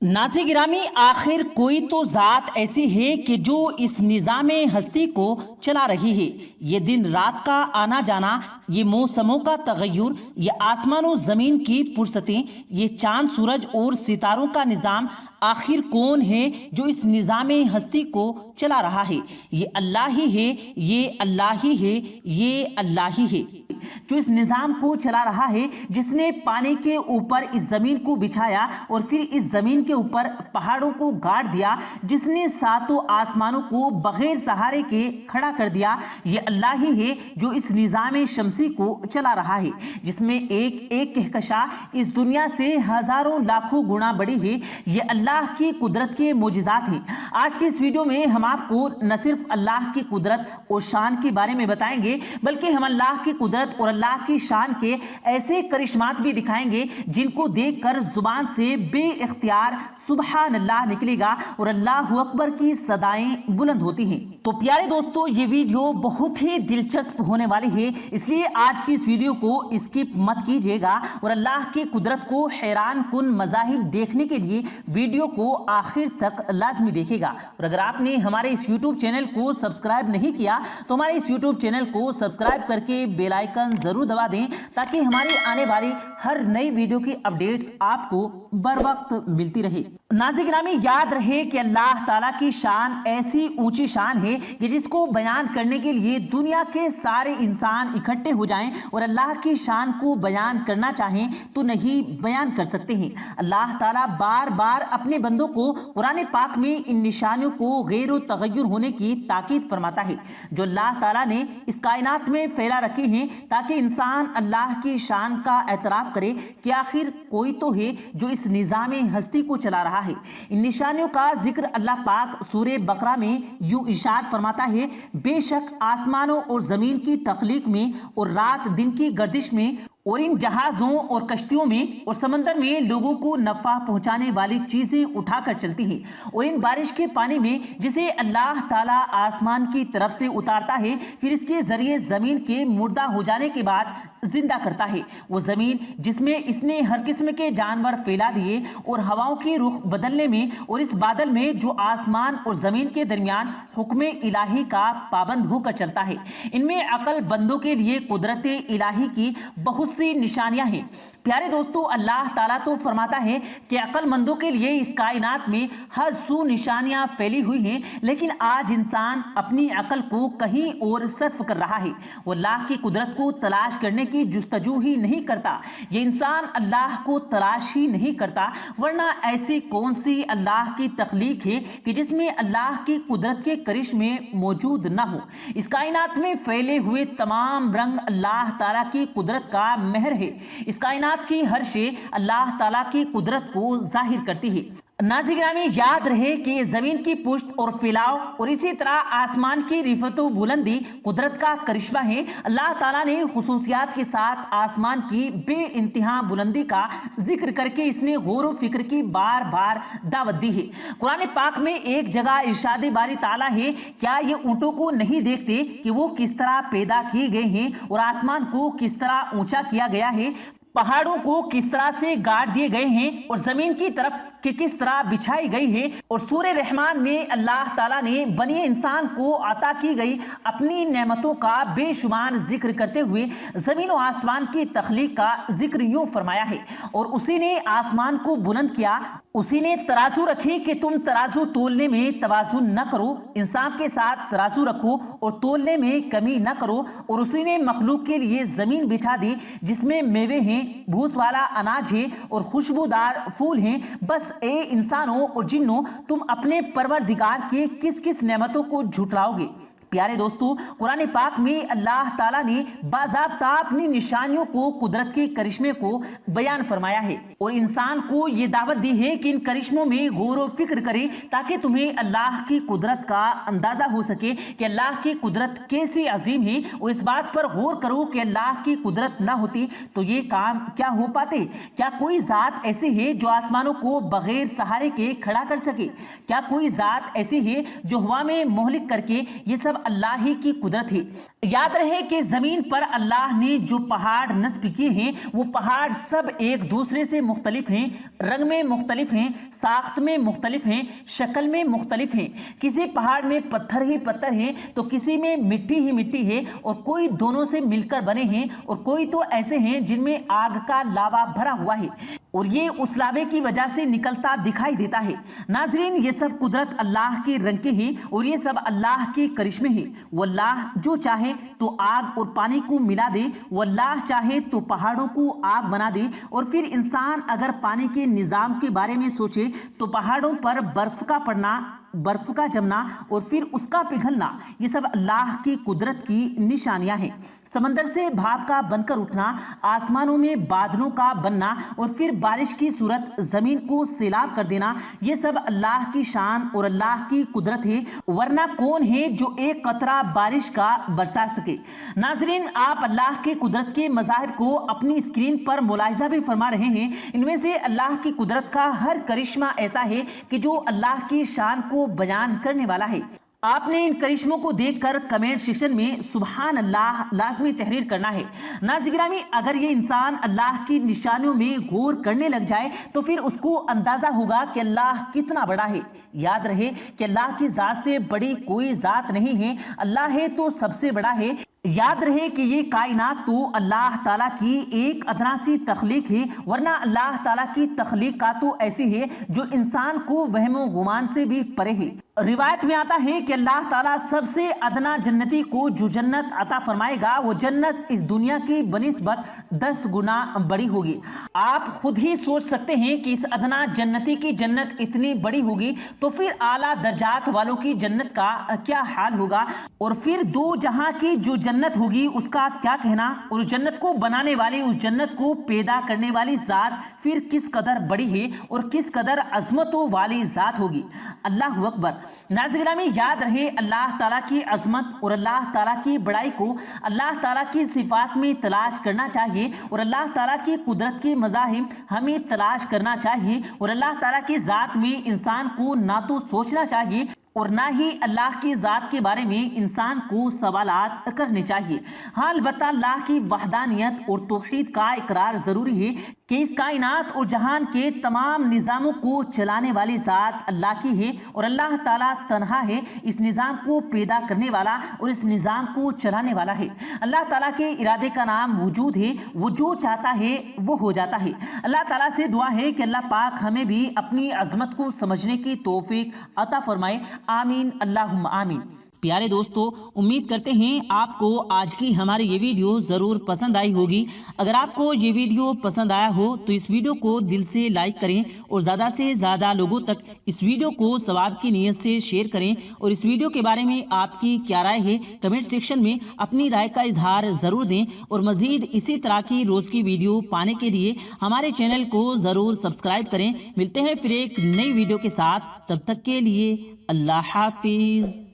नाज़े गिरामी, आखिर कोई तो ज़ात ऐसी है कि जो इस निज़ाम हस्ती को चला रही है। ये दिन रात का आना जाना, ये मौसमों का तगय्युर, ये आसमान और ज़मीन की फुर्सतें, ये चांद सूरज और सितारों का निज़ाम, आखिर कौन है जो इस निज़ाम हस्ती को चला रहा है? ये अल्लाह ही है, ये अल्लाह ही है, ये अल्लाह ही है जो इस निज़ाम को चला रहा है, जिसने पानी के ऊपर इस ज़मीन को बिछाया और फिर इस ज़मीन के ऊपर पहाड़ों को गाड़ दिया, जिसने सातों आसमानों को बगैर सहारे के खड़ा कर दिया। ये अल्लाह ही है जो इस निज़ाम शमसी को चला रहा है, जिसमें एक एक कहकशा इस दुनिया से हज़ारों लाखों गुना बड़ी है। ये अल्लाह की कुदरत के मोजिज़ात हैं। आज के इस वीडियो में हम आपको न सिर्फ अल्लाह की कुदरत और शान के बारे में बताएंगे, बल्कि हम अल्लाह की कुदरत और अल्लाह की शान के ऐसे करिश्मात भी दिखाएंगे जिनको देखकर जुबान से बेइख्तियार सुबहान अल्लाह निकलेगा और अल्लाह अकबर की सदाएं बुलंद होती हैं। तो प्यारे दोस्तों, ये वीडियो बहुत ही दिलचस्प होने वाली है, इसलिए आज की इस वीडियो को स्किप मत कीजिएगा और अल्लाह की कुदरत को हैरान कुन मज़ाहिब देखने के लिए वीडियो को आखिर तक लाजमी देखिएगा। और अगर आपने हमारे इस यूट्यूब चैनल को सब्सक्राइब नहीं किया तो हमारे इस यूट्यूब चैनल को सब्सक्राइब करके बेल आइकन जरूर दबा दें, ताकि हमारी आने वाली हर नई वीडियो की अपडेट्स आपको बर वक्त मिलती रहे। नाज़े गिरामी, याद रहे कि अल्लाह ताला की शान ऐसी ऊंची शान है कि जिसको बयान करने के लिए दुनिया के सारे इंसान इकट्ठे हो जाएं और अल्लाह की शान को बयान करना चाहें तो नहीं बयान कर सकते हैं। अल्लाह ताला बार बार अपने बंदों को कुरान पाक में इन निशानियों को गैर तगय्युर होने की ताकीद फरमाता है, जो अल्लाह ताला ने इस कायनात में फैला रखी हैं, ताकि इंसान अल्लाह की शान का एतराफ़ करे कि आखिर कोई तो है जो इस निज़ाम हस्ती को चला रहा है। इन निशानियों का जिक्र अल्लाह पाक सूरे बकरा में यूं इरशाद फरमाता है, बेशक आसमानों और ज़मीन की तख्लीक में और रात दिन की गर्दिश में और इन जहाज़ों और कश्तियों में और समंदर में लोगों को नफ़ा पहुंचाने वाली चीज़ें उठाकर चलती हैं, और इन बारिश के पानी में जिसे अल्लाह ताला आसमान की तरफ से उतारता है, फिर इसके ज़रिए ज़मीन के मुर्दा हो जाने के बाद जिंदा करता है। वो ज़मीन जिसमें इसने हर किस्म के जानवर फैला दिए और हवाओं की रुख बदलने में और इस बादल में जो आसमान और ज़मीन के दरमियान हुक्म इलाही का पाबंद होकर चलता है। इनमें अकल बंदों के लिए कुदरत इलाही की बहुत सी निशानियां हैं। प्यारे दोस्तों, अल्लाह ताला तो फरमाता है कि अक्लमंदों के लिए इस कायनात में हर सू निशानियां फैली हुई हैं, लेकिन आज इंसान अपनी अकल को कहीं और सर्फ कर रहा है। वो अल्लाह की कुदरत को तलाश करने की जुस्तजू ही नहीं करता। ये इंसान अल्लाह को तलाश ही नहीं करता, वरना ऐसी कौन सी अल्लाह की तख्लीक है कि जिसमें अल्लाह की कुदरत के करिश्मे मौजूद ना हो। इस कायनात में फैले हुए तमाम रंग अल्लाह ताला की कुदरत का महर है। इस कायनात की हर शे अल्लाह ताला की कुदरत को जाहिर करती है। नाज़े गिरामी, याद रहे कि ज़मीन की पुष्ट और फैलाव और इसी तरह आसमान की रिफत व बुलंदी कुदरत का करिश्मा है। अल्लाह ताला ने खुसूसियात के साथ आसमान की बेइंतहा बुलंदी का जिक्र करके इसने गौर व फिक्र की बार बार दावत दी है। कुरान पाक में एक जगह इरशाद बारी ताला है, क्या ये ऊँटों को नहीं देखते कि वो किस तरह पैदा किए गए हैं और आसमान को किस तरह ऊंचा किया गया है, पहाड़ों को किस तरह से गाड़ दिए गए हैं और जमीन की तरफ कि किस तरह बिछाई गई है। और सूरे रहमान में अल्लाह ताला ने बनी इंसान को अता की गई अपनी नेमतों का बेशुमार जिक्र करते हुए जमीन और आसमान की तख्लीक का जिक्र यूं फरमाया है, और उसी ने आसमान को बुलंद किया, उसी ने तराजू रखी कि तुम तराजू तोलने में तवाजुन न करो, इंसाफ के साथ तराजू रखो और तोलने में कमी न करो। और उसी ने मखलूक के लिए जमीन बिछा दी जिसमें मेवे हैं, भूस वाला अनाज है और खुशबूदार फूल हैं। बस ए इंसानों और जिन्नों, तुम अपने परवरदिगार के किस किस नेमतों को झुटलाओगे। प्यारे दोस्तों, कुरान पाक में अल्लाह ताला ने बाज़ाब्ता अपनी निशानियों को, कुदरत के करिश्मे को बयान फरमाया है और इंसान को ये दावत दी है कि इन करिश्मों में गौर व फिक्र करे, ताकि तुम्हें अल्लाह की कुदरत का अंदाज़ा हो सके कि अल्लाह की कुदरत कैसी अजीम है। और इस बात पर गौर करो कि अल्लाह की कुदरत ना होती तो ये काम क्या हो पाते। क्या कोई ज़ात ऐसी है जो आसमानों को बगैर सहारे के खड़ा कर सके? क्या कोई ज़ात ऐसी है जो हवा में मोहलिक करके ये सब सब अल्लाह ही की कुदरत है। याद रहे कि जमीन पर अल्लाह ने जो पहाड़ नस्ब किए हैं वो पहाड़ सब एक दूसरे से मुख्तलिफ हैं, रंग में मुख्तलिफ हैं, साख्त में मुख्तलिफ हैं, शक्ल में मुख्तलिफ हैं। किसी पहाड़ में पत्थर ही पत्थर है तो किसी में मिट्टी ही मिट्टी है, और कोई दोनों से मिलकर बने हैं और कोई तो ऐसे हैं जिनमें आग का लावा भरा हुआ है और ये उस लावे की वजह से निकलता दिखाई देता है। नाजरीन, ये सब कुदरत अल्लाह के रंग के हैं और ये सब अल्लाह के करिश्मे हैं। वो अल्लाह जो चाहे तो आग और पानी को मिला दे, वो अल्लाह चाहे तो पहाड़ों को आग बना दे, और फिर इंसान अगर पानी के निज़ाम के बारे में सोचे तो पहाड़ों पर बर्फ का पड़ना, बर्फ का जमना और फिर उसका पिघलना, ये सब अल्लाह की कुदरत की निशानियां हैं। समंदर से भाप का बनकर उठना, आसमानों में बादलों का बनना और फिर बारिश की सूरत जमीन को सैलाब कर देना, ये सब अल्लाह की शान और अल्लाह की कुदरत है। वरना कौन है जो एक कतरा बारिश का बरसा सके। नाजरीन, आप अल्लाह के कुदरत के मज़ाहिर को अपनी स्क्रीन पर मुलाहिजा भी फरमा रहे हैं। इनमें से अल्लाह की कुदरत का हर करिश्मा ऐसा है कि जो अल्लाह की शान को बयान करने वाला है। आपने इन करिश्मों को देखकर कमेंट सेक्शन में सुभान अल्लाह लाजमी तहरीर करना है। नाज़रीन, अगर ये इंसान अल्लाह की निशानियों में गौर करने लग जाए तो फिर उसको अंदाजा होगा कि अल्लाह कितना बड़ा है। याद रहे कि अल्लाह की जात से बड़ी कोई जात नहीं है, अल्लाह है तो सबसे बड़ा है। याद रहे कि ये कायनात तो अल्लाह ताला की एक अदना सी तख्लीक है, वरना अल्लाह ताला की तख्लीक का तो ऐसी है जो इंसान को वहमो गुमान से भी परे है। रिवायत में आता है कि अल्लाह ताला सबसे अदना जन्नती को जो जन्नत अता फरमाएगा वो जन्नत इस दुनिया की बनिस्बत 10 गुना बड़ी होगी। आप खुद ही सोच सकते हैं कि इस अदना जन्नती की जन्नत इतनी बड़ी होगी तो फिर आला दर्जात वालों की जन्नत का क्या हाल होगा, और फिर दो जहां की जो जन्नत होगी उसका क्या कहना। और जन्नत को बनाने वाली, उस जन्नत को पैदा करने वाली जात फिर किस कदर बड़ी है और किस कदर अजमतों वाली जात होगी। अल्लाह अकबर। नाज़रीन, याद रहे अल्लाह ताला की अजमत और अल्लाह ताला की बड़ाई को अल्लाह ताला की सिफात में तलाश करना चाहिए, और अल्लाह ताला की कुदरत के मज़ाहिर हमें तलाश करना चाहिए, और अल्लाह ताला की ज़ात में इंसान को ना तो सोचना चाहिए और ना ही अल्लाह की ज़ात के बारे में इंसान को सवालात करने चाहिए। हाँ, अलबत्ता अल्लाह की वहदानियत और तौहीद का इकरार ज़रूरी है कि इस कायनात और जहान के तमाम निज़ामों को चलाने वाली ज़ात अल्लाह की है और अल्लाह ताला तन्हा है इस निज़ाम को पैदा करने वाला और इस निज़ाम को चलाने वाला है। अल्लाह ताला के इरादे का नाम वजूद है, वो जो चाहता है वो हो जाता है। अल्लाह ताला से दुआ है कि अल्लाह पाक हमें भी अपनी अज़मत को समझने की तौफीक अता फरमाए। आमीन, अल्लाहुम्मा आमीन। प्यारे दोस्तों, उम्मीद करते हैं आपको आज की हमारी ये वीडियो ज़रूर पसंद आई होगी। अगर आपको ये वीडियो पसंद आया हो तो इस वीडियो को दिल से लाइक करें और ज़्यादा से ज़्यादा लोगों तक इस वीडियो को सवाब की नीयत से शेयर करें, और इस वीडियो के बारे में आपकी क्या राय है कमेंट सेक्शन में अपनी राय का इजहार ज़रूर दें। और मज़ीद इसी तरह की रोज़ की वीडियो पाने के लिए हमारे चैनल को ज़रूर सब्सक्राइब करें। मिलते हैं फिर एक नई वीडियो के साथ, तब तक के लिए अल्लाह हाफिज़।